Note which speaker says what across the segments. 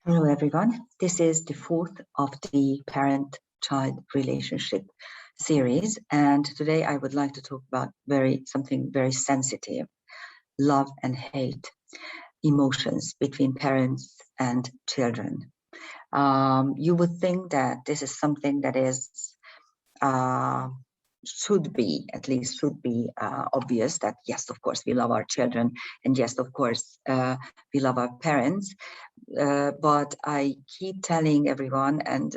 Speaker 1: Hello, everyone. This is the fourth of the parent-child relationship series, and today I would like to talk about something very sensitive: love and hate, emotions between parents and children. You would think that this is something that is should be obvious, that yes, of course, we love our children, and yes, of course, we love our parents. But I keep telling everyone, and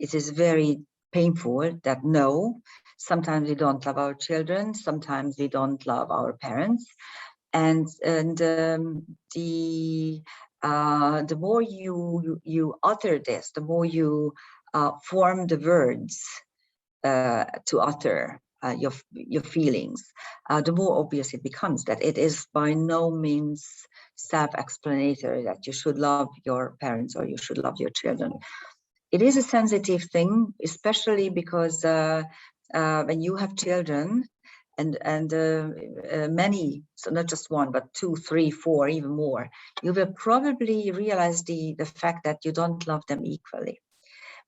Speaker 1: it is very painful, that no, sometimes we don't love our children, sometimes we don't love our parents, and the more you utter this, the more you form the words to utter your feelings, the more obvious it becomes that it is by no means self-explanatory that you should love your parents or you should love your children. It is a sensitive thing, especially because when you have children, and many, so not just one, but 2, 3, 4, even more, you will probably realize the fact that you don't love them equally,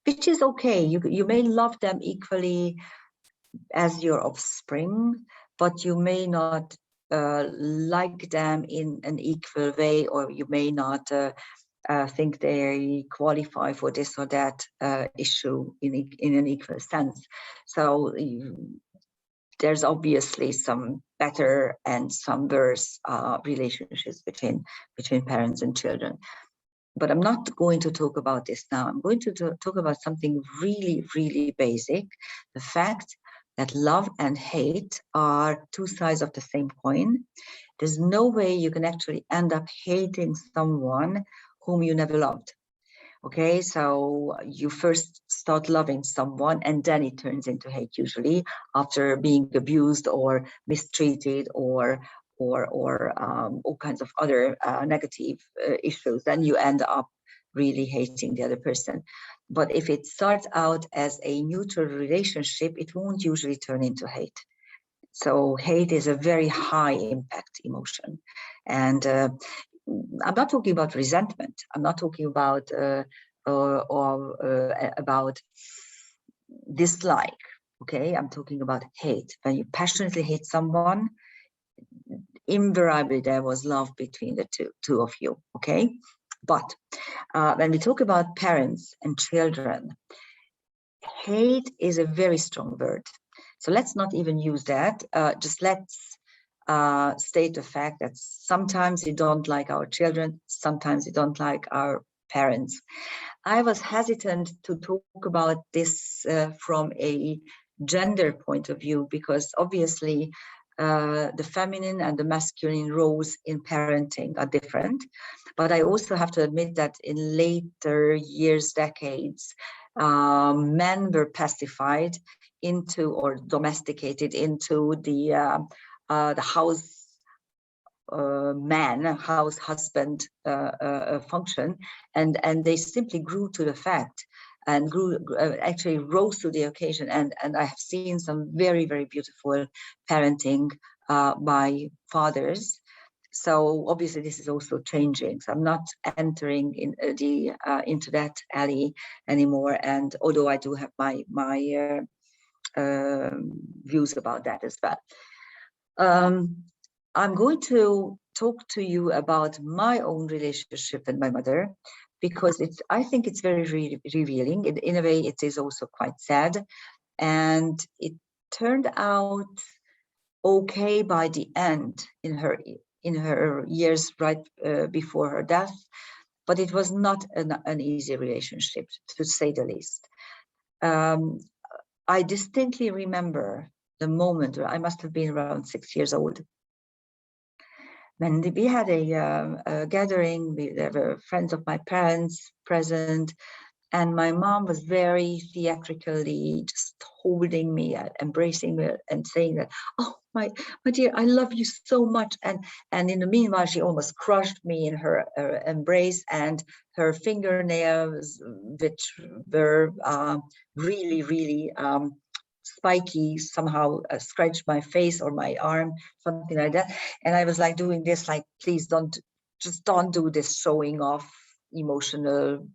Speaker 1: which is okay. You may love them equally as your offspring, but you may not like them in an equal way, or you may not think they qualify for this or that issue in an equal sense. So there's obviously some better and some worse relationships between parents and children. But I'm not going to talk about this now. I'm going to talk about something really, really basic: the fact that love and hate are two sides of the same coin. There's no way you can actually end up hating someone whom you never loved. Okay, so you first start loving someone and then it turns into hate, usually after being abused or mistreated or all kinds of other negative issues. Then you end up really hating the other person. But if it starts out as a neutral relationship, it won't usually turn into hate. So hate is a very high impact emotion. And I'm not talking about resentment. I'm not talking about about dislike. Okay, I'm talking about hate. When you passionately hate someone, invariably there was love between the two of you. Okay, but when we talk about parents and children, hate is a very strong word. So let's not even use that. Just let's state the fact that sometimes we don't like our children, sometimes we don't like our parents. I was hesitant to talk about this from a gender point of view, because obviously the feminine and the masculine roles in parenting are different. But I also have to admit that in later years, decades, men were pacified into, or domesticated into, the house house husband function, and they simply grew to the fact and actually rose to the occasion. And I have seen some very, very beautiful parenting by fathers. So obviously this is also changing. So I'm not entering in into that alley anymore. And although I do have my views about that as well. I'm going to talk to you about my own relationship with my mother, because I think it's very revealing. In a way, it is also quite sad. And it turned out okay by the end in her years right before her death. But it was not an easy relationship, to say the least. I distinctly remember the moment where I must have been around 6 years old, when we had a gathering. There were friends of my parents present, and my mom was very theatrically just holding me, embracing me, and saying that, "Oh, my dear, I love you so much." And in the meanwhile, she almost crushed me in her embrace, and her fingernails, which were really spiky, somehow scratched my face or my arm, something like that. And I was like doing this, like, please don't do this showing off emotional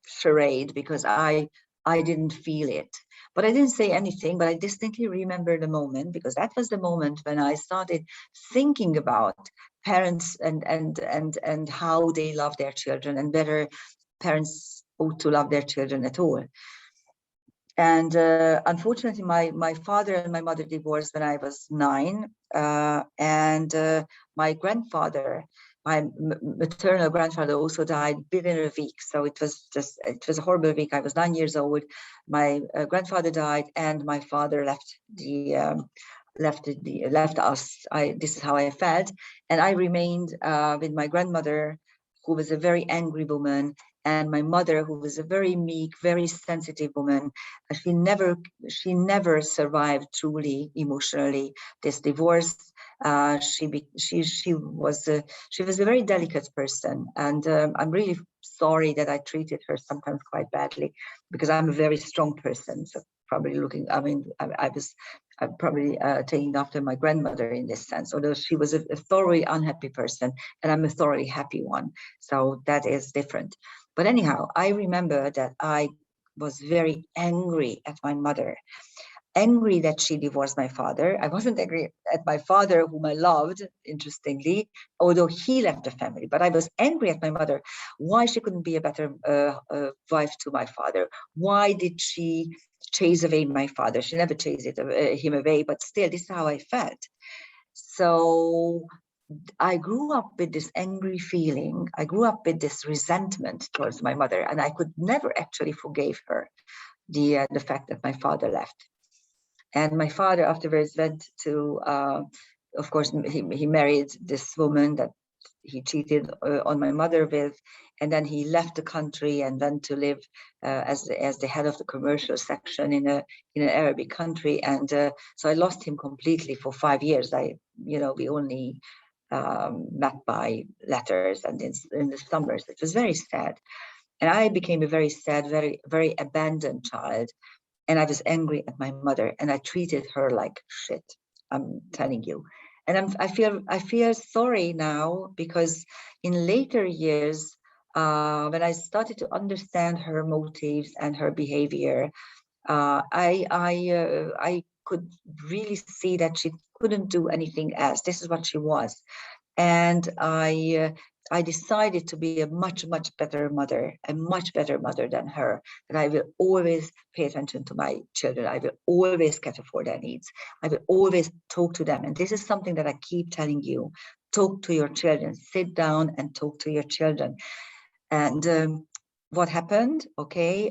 Speaker 1: charade because I didn't feel it. But I didn't say anything, but I distinctly remember the moment, because that was the moment when I started thinking about parents and how they love their children, and whether parents ought to love their children at all. And unfortunately, my father and my mother divorced when I was 9, and my grandfather, my maternal grandfather, also died within a week. So it was a horrible week. I was 9 years old. My grandfather died, and my father left us. This is how I felt, and I remained with my grandmother, who was a very angry woman, and my mother, who was a very meek, very sensitive woman. She never survived truly emotionally this divorce. She was a very delicate person, and I'm really sorry that I treated her sometimes quite badly, because I'm a very strong person. So probably I was probably taking after my grandmother in this sense, although she was a thoroughly unhappy person and I'm a thoroughly happy one. So that is different. But anyhow, I remember that I was very angry at my mother, angry that she divorced my father. I wasn't angry at my father, whom I loved, interestingly, although he left the family, but I was angry at my mother, why she couldn't be a better wife to my father. Why did she chase away my father? She never chased him away, but still, this is how I felt. So I grew up with this angry feeling. I grew up with this resentment towards my mother, and I could never actually forgive her the fact that my father left. And my father afterwards went to, of course, he married this woman that he cheated on my mother with, and then he left the country and went to live as the head of the commercial section in an Arabic country. And so I lost him completely for 5 years. We only met by letters and in the summers. It was very sad. And I became a very sad, very, very abandoned child. And I was angry at my mother, and I treated her like shit, I'm telling you. And I feel sorry now, because in later years, when I started to understand her motives and her behavior, I could really see that she couldn't do anything else. This is what she was. And I decided to be a much, much better mother, a much better mother than her. And I will always pay attention to my children. I will always cater for their needs. I will always talk to them. And this is something that I keep telling you. Talk to your children. Sit down and talk to your children. And what happened? Okay,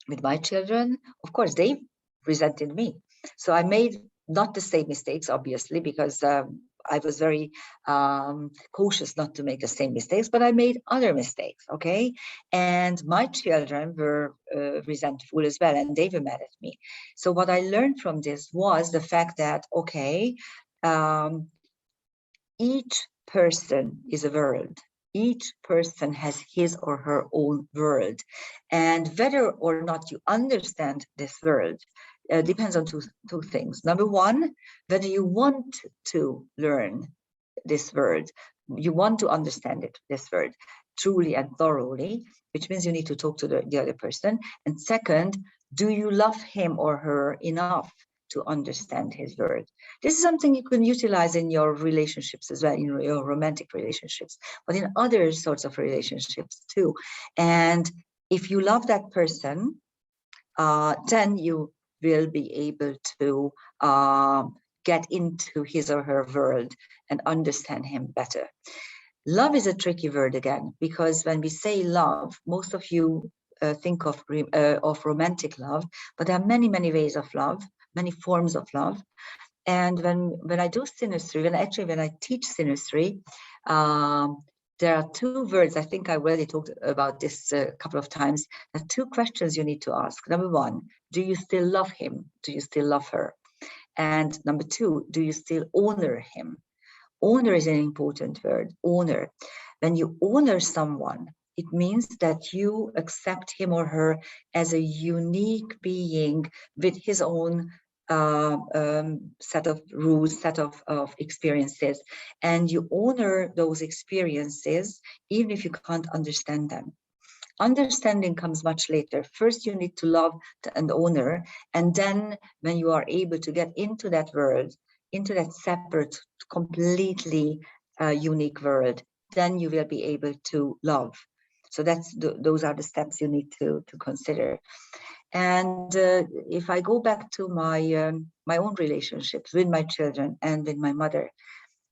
Speaker 1: with my children, of course, they resented me. So I made not the same mistakes, obviously, because I was very cautious not to make the same mistakes, but I made other mistakes, okay? And my children were resentful as well, and they were mad at me. So what I learned from this was the fact that, okay, each person is a world. Each person has his or her own world. And whether or not you understand this world depends on two things. Number one, whether you want to learn this word, you want to understand this word truly and thoroughly, which means you need to talk to the other person. And second, do you love him or her enough to understand his word? This is something you can utilize in your relationships as well, in your romantic relationships, but in other sorts of relationships too. And if you love that person, then you will be able to get into his or her world and understand him better. Love is a tricky word again, because when we say love, most of you think of romantic love, but there are many, many ways of love, many forms of love. And when I do synastry, when I teach synastry, there are two words. I think I already talked about this a couple of times. There are two questions you need to ask. Number one, do you still love him? Do you still love her? And number two, do you still honor him? Honor is an important word, honor. When you honor someone, it means that you accept him or her as a unique being with his own set of rules, set of experiences, and you honor those experiences even if you can't understand them. Understanding comes much later. First, you need to love and honor, and then when you are able to get into that world, into that separate, completely unique world, then you will be able to love. So those are the steps you need to consider. And if I go back to my my own relationships with my children and with my mother,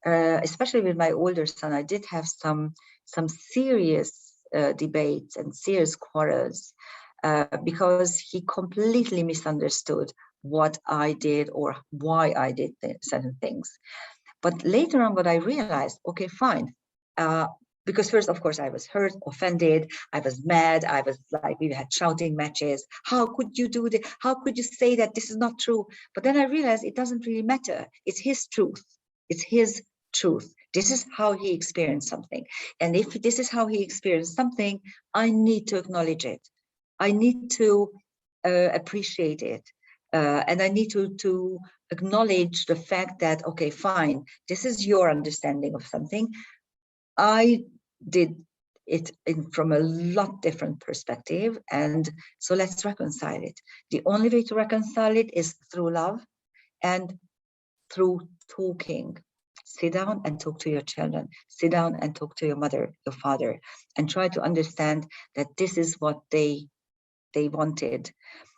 Speaker 1: especially with my older son, I did have some serious debates and serious quarrels because he completely misunderstood what I did or why I did certain things. But later on, what I realized, okay, fine. Because first, of course, I was hurt, offended, I was mad, I was like, we had shouting matches. How could you do this? How could you say that this is not true? But then I realized it doesn't really matter. It's his truth. It's his truth. This is how he experienced something. And if this is how he experienced something, I need to acknowledge it. I need to appreciate it. And I need to acknowledge the fact that, okay, fine, this is your understanding of something. I did it from a lot different perspective, and so let's reconcile it. The only way to reconcile it is through love and through talking. Sit down and talk to your children. Sit down and talk to your mother, your father, and try to understand that this is what they wanted,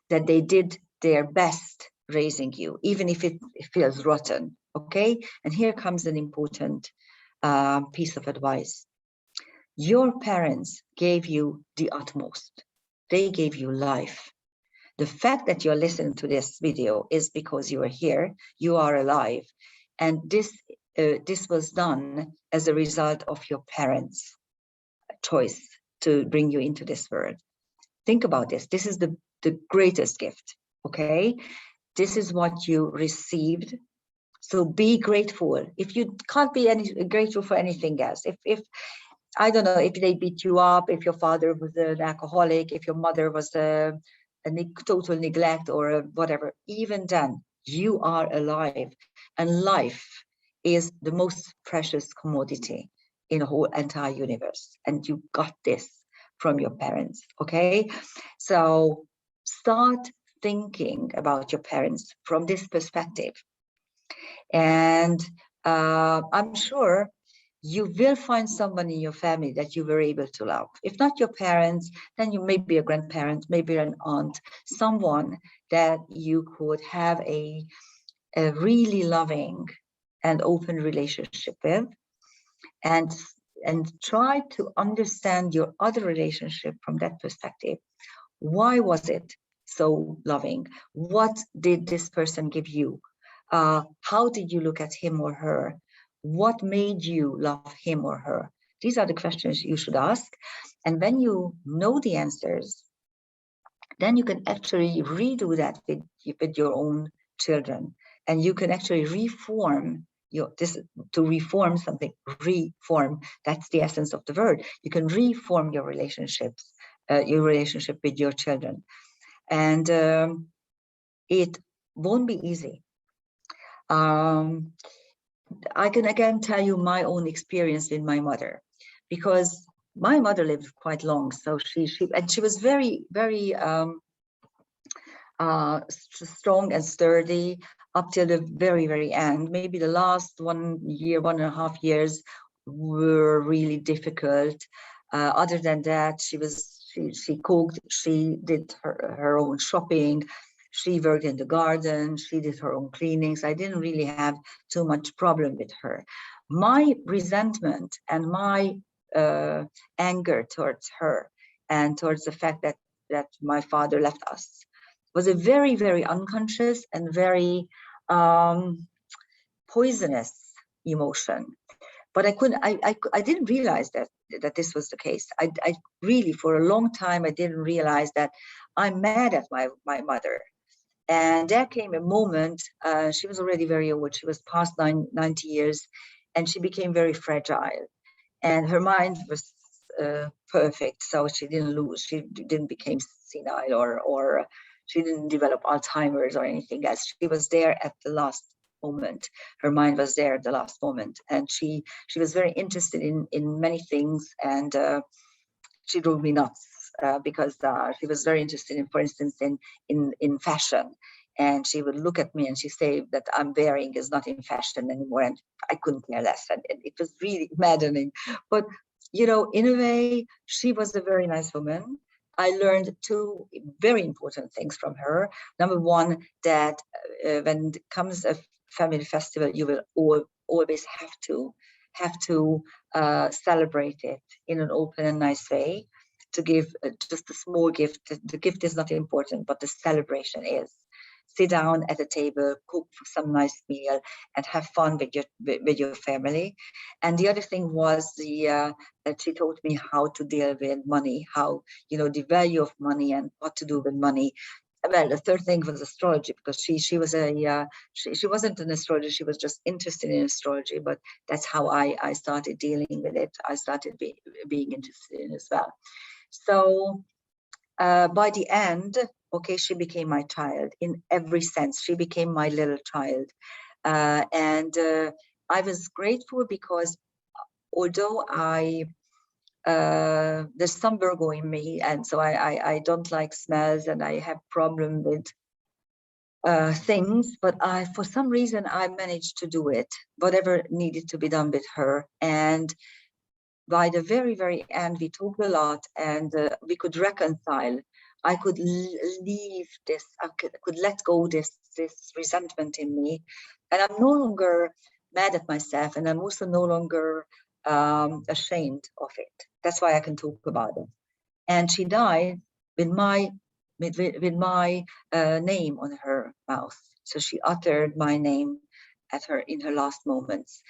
Speaker 1: that they did their best raising you, even if it feels rotten. Okay, and here comes an important piece of advice. Your parents gave you the utmost. They gave you life. The fact that you're listening to this video is because you are here, you are alive, and this was done as a result of your parents' choice to bring you into this world. Think about this. This is the greatest gift, okay? This is what you received. So be grateful. If you can't be grateful for anything else, if I don't know, if they beat you up, if your father was an alcoholic, if your mother was a total neglect or whatever, even then, you are alive. And life is the most precious commodity in the whole entire universe. And you got this from your parents, okay? So start thinking about your parents from this perspective. And I'm sure you will find someone in your family that you were able to love. If not your parents, then you may be a grandparent, maybe an aunt, someone that you could have a really loving and open relationship with, and try to understand your other relationship from that perspective. Why was it so loving? What did this person give you? How did you look at him or her? What made you love him or her? These are the questions you should ask. And when you know the answers, then you can actually redo that with your own children. And you can actually reform to reform something, reform, that's the essence of the word. You can reform your relationships, your relationship with your children. And it won't be easy. I can again tell you my own experience with my mother, because my mother lived quite long. So she was very, very strong and sturdy up till the very, very end. Maybe the last 1 year, 1.5 years were really difficult. Other than that, she cooked, she did her own shopping, she worked in the garden, she did her own cleanings. I didn't really have too much problem with her. My resentment and my anger towards her and towards the fact that my father left us was a very, very unconscious and very poisonous emotion. But I didn't realize that this was the case. I really, for a long time, I didn't realize that I'm mad at my mother. And there came a moment, she was already very old, she was past 90 years, and she became very fragile. And her mind was perfect, so she didn't become senile, or She didn't develop Alzheimer's or anything else. She was there at the last moment. Her mind was there at the last moment, and she was very interested in many things, and she drove me nuts because she was very interested in, for instance, in fashion. And she would look at me and she say that I'm wearing is not in fashion anymore, and I couldn't care less. And it was really maddening. But you know, in a way, she was a very nice woman. I learned two very important things from her. Number one, that when it comes a family festival, you will always have to celebrate it in an open and nice way. To give just a small gift. The gift is not important, but the celebration is. Sit down at a table, cook some nice meal, and have fun with your family. And the other thing was that she taught me how to deal with money, how, you know, the value of money and what to do with money. Well, the third thing was astrology, because she was she wasn't an astrologer, she was just interested in astrology, but that's how I started dealing with it. I started being interested in it as well. So by the end, okay, she became my child in every sense. She became my little child. And I was grateful because although there's some Virgo in me, and so I don't like smells, and I have problem with things, but for some reason I managed to do it, whatever needed to be done with her. And by the very, very end, we talked a lot, and we could reconcile. I could leave this, I could let go this resentment in me. And I'm no longer mad at myself, and I'm also no longer ashamed of it. That's why I can talk about it. And she died with my name on her mouth. So she uttered my name in her last moments.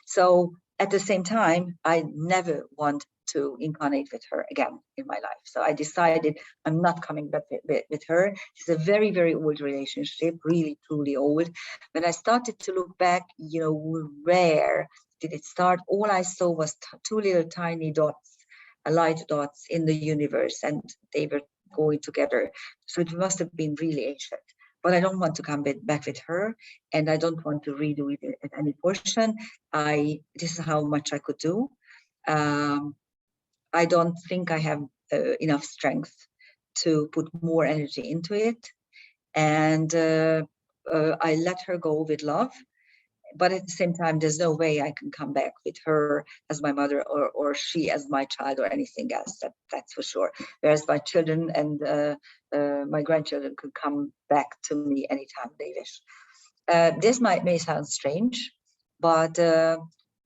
Speaker 1: So at the same time, I never want to incarnate with her again in my life. So I decided I'm not coming back with her. It's a very, very old relationship, really, truly old. When I started to look back, you know, where did it start? All I saw was two little tiny dots, light dots in the universe, and they were going together. So it must have been really ancient. But I don't want to come back with her, and I don't want to redo it at any portion. This is how much I could do. I don't think I have enough strength to put more energy into it. And I let her go with love. But at the same time, there's no way I can come back with her as my mother, or she as my child, or anything else. That's for sure. Whereas my children and my grandchildren could come back to me anytime they wish. This may sound strange, but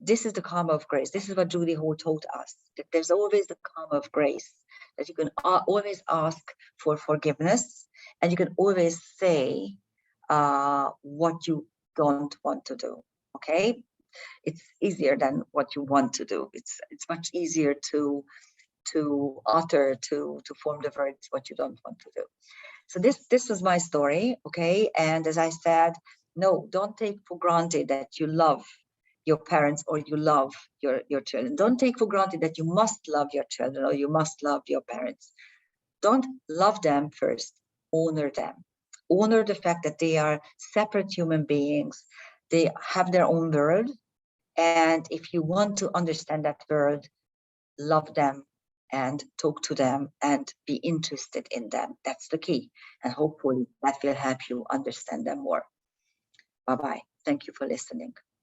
Speaker 1: this is the karma of grace. This is what Judy Hall taught us, that there's always the karma of grace, that you can always ask for forgiveness, and you can always say what you don't want to do. Okay, it's easier than what you want to do. It's much easier to utter, to form the words what you don't want to do. So this was my story. Okay, and as I said, no, don't take for granted that you love your parents or you love your children. Don't take for granted that you must love your children or you must love your parents. Don't love them first, honor them. Honor the fact that they are separate human beings. They have their own world. And if you want to understand that world, love them and talk to them and be interested in them. That's the key. And hopefully that will help you understand them more. Bye-bye. Thank you for listening.